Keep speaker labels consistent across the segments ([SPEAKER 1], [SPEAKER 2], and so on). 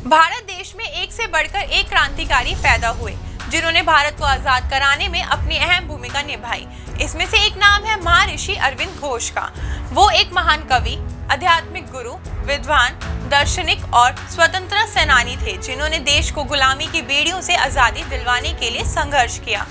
[SPEAKER 1] भारत देश में एक से बढ़कर एक क्रांतिकारी पैदा हुए जिन्होंने भारत को आजाद कराने में अपनी अहम भूमिका निभाई। इसमें से एक नाम है महर्षि अरविंद घोष का। वो एक महान कवि, आध्यात्मिक गुरु, विद्वान, दार्शनिक और स्वतंत्रता सेनानी थे जिन्होंने देश को गुलामी की बेड़ियों से आजादी दिलवाने के लिए संघर्ष किया।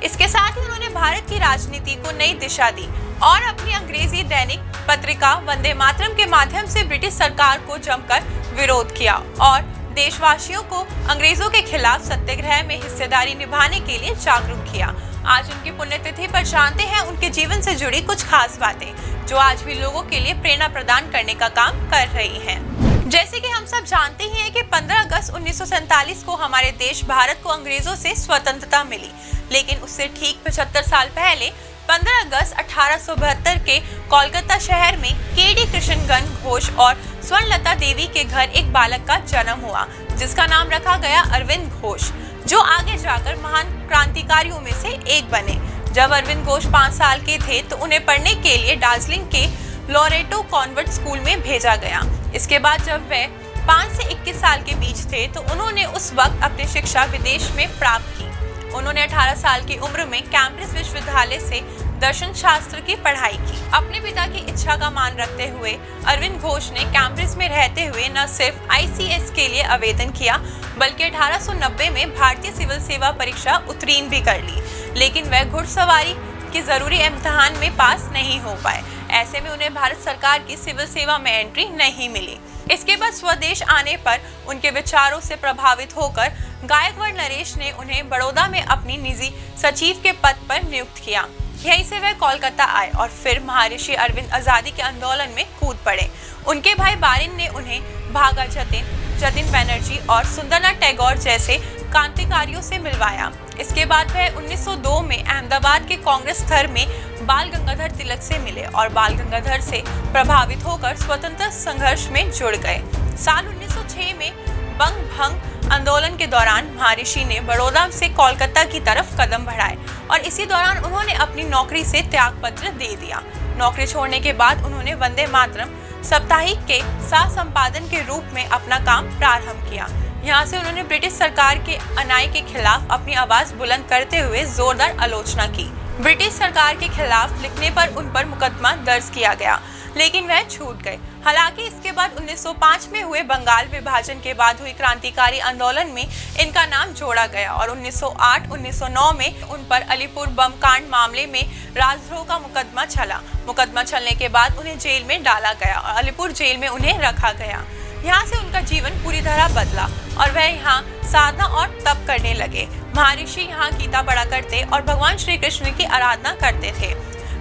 [SPEAKER 1] इसके साथ ही उन्होंने भारत की राजनीति को नई दिशा दी और अपनी अंग्रेजी दैनिक पत्रिका वंदे मातरम के माध्यम से ब्रिटिश सरकार को जमकर विरोध किया और देशवासियों को अंग्रेजों के खिलाफ सत्याग्रह में हिस्सेदारी निभाने के लिए जागरूक किया। आज उनकी पुण्यतिथि पर जानते हैं उनके जीवन से जुड़ी कुछ खास बातें जो आज भी लोगों के लिए प्रेरणा प्रदान करने का काम कर रही हैं। जैसे कि हम सब जानते ही हैं कि 15 अगस्त 1947 को हमारे देश भारत को अंग्रेजों से स्वतंत्रता मिली, लेकिन उससे ठीक 75 साल पहले 15 अगस्त 1872 के कोलकाता शहर में केडी कृष्णगन घोष और स्वर्णलता देवी के घर एक बालक का जन्म हुआ जिसका नाम रखा गया अरविंद घोष, जो आगे जाकर महान क्रांतिकारियों में से एक बने। जब अरविंद घोष 5 साल के थे तो उन्हें पढ़ने के लिए दार्जिलिंग के लोरेटो कॉन्वेंट स्कूल में भेजा गया। इसके बाद जब वे 5 से 21 साल के बीच थे तो उन्होंने उस वक्त अपनी शिक्षा विदेश में प्राप्त की। उन्होंने 18 साल की उम्र में कैम्ब्रिज विश्वविद्यालय से दर्शन शास्त्र की पढ़ाई की। अपने पिता की इच्छा का मान रखते हुए अरविंद घोष ने कैम्ब्रिज में रहते हुए न सिर्फ ICS के लिए आवेदन किया बल्कि 1890 में भारतीय सिविल सेवा परीक्षा उत्तीर्ण भी कर ली, लेकिन वह घुड़सवारी के जरूरी इम्तिहान में पास नहीं हो पाए। ऐसे में उन्हें भारत सरकार की सिविल सेवा में एंट्री नहीं मिली। इसके बाद स्वदेश आने पर उनके विचारों से प्रभावित होकर गायकवाड़ नरेश ने उन्हें बड़ौदा में अपनी निजी सचिव के पद पर नियुक्त किया। यहीं से वह कोलकाता आए और फिर महर्षि अरविंद आजादी के आंदोलन में कूद पड़े। उनके भाई बारिन ने उन्हें भागा जतिन बनर्जी और सुंदरनाथ टैगोर जैसे क्रांतिकारियों से मिलवाया। इसके बाद वह 1902 में अहमदाबाद के कांग्रेस स्थल में बाल गंगाधर तिलक से मिले और बाल गंगाधर से प्रभावित होकर स्वतंत्रता संघर्ष में जुड़ गए। साल 1906 में बंग भंग आंदोलन के दौरान महर्षि ने बड़ौदा से कोलकाता की तरफ कदम बढ़ाए और इसी दौरान उन्होंने अपनी नौकरी से त्यागपत्र दे दिया। नौकरी छोड़ने के बाद उन्होंने वंदे मातरम साप्ताहिक के सह संपादन के रूप में अपना काम प्रारंभ किया। यहाँ से उन्होंने ब्रिटिश सरकार के अन्याय के खिलाफ अपनी आवाज बुलंद करते हुए जोरदार आलोचना की। ब्रिटिश सरकार के खिलाफ लिखने पर उन पर मुकदमा दर्ज किया गया, लेकिन वह छूट गए। हालांकि इसके बाद 1905 में हुए बंगाल विभाजन के बाद हुई क्रांतिकारी आंदोलन में इनका नाम जोड़ा गया और 1908-1909 में उन पर अलीपुर बम कांड मामले में राजद्रोह का मुकदमा चला। मुकदमा चलने के बाद उन्हें जेल में डाला गया और अलीपुर जेल में उन्हें रखा गया। यहाँ से उनका जीवन पूरी तरह बदला और वह यहाँ साधना और तप करने लगे। महर्षि यहाँ गीता पढ़ा करते और भगवान श्री कृष्ण की आराधना करते थे।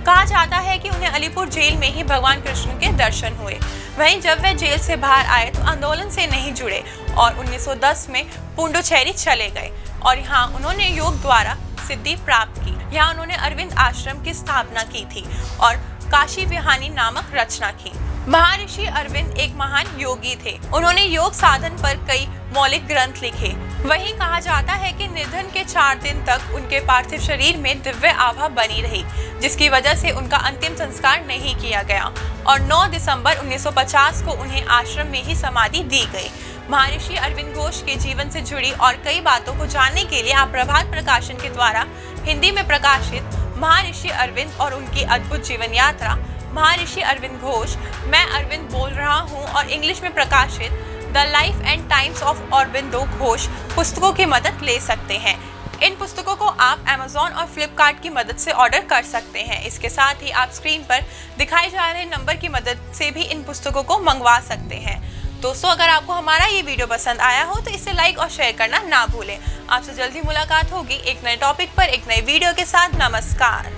[SPEAKER 1] कहा जाता है कि उन्हें अलीपुर जेल में ही भगवान कृष्ण के दर्शन हुए। वहीं जब वे जेल से बाहर आए तो आंदोलन से नहीं जुड़े और 1910 में पुडुचेरी चले गए और यहाँ उन्होंने योग द्वारा सिद्धि प्राप्त की। यहाँ उन्होंने अरविंद आश्रम की स्थापना की थी और काशी विहानी नामक रचना की। महर्षि अरविंद एक महान योगी थे। उन्होंने योग साधन पर कई मौलिक ग्रंथ लिखे। वहीं कहा जाता है कि निधन के 4 दिन तक उनके पार्थिव शरीर में दिव्य आभा बनी रही, जिसकी वजह से उनका अंतिम संस्कार नहीं किया गया और 9 दिसंबर 1950 को उन्हें आश्रम में ही समाधि दी गई। महर्षि अरविंद घोष के जीवन से जुड़ी और कई बातों को जानने के लिए आप प्रभात प्रकाशन के द्वारा हिंदी में प्रकाशित महर्षि अरविंद और उनकी अद्भुत जीवन यात्रा महर्षि अरविंद घोष, मैं अरविंद बोल रहा हूँ और इंग्लिश में प्रकाशित the life and times of Aurobindo Ghosh पुस्तकों की मदद ले सकते हैं। इन पुस्तकों को आप Amazon और Flipkart की मदद से ऑर्डर कर सकते हैं। इसके साथ ही आप स्क्रीन पर दिखाए जा रहे नंबर की मदद से भी इन पुस्तकों को मंगवा सकते हैं। दोस्तों, अगर आपको हमारा ये वीडियो पसंद आया हो तो इसे लाइक और शेयर करना ना भूलें। आपसे जल्दी मुलाकात होगी एक नए टॉपिक पर एक नए वीडियो के साथ। नमस्कार।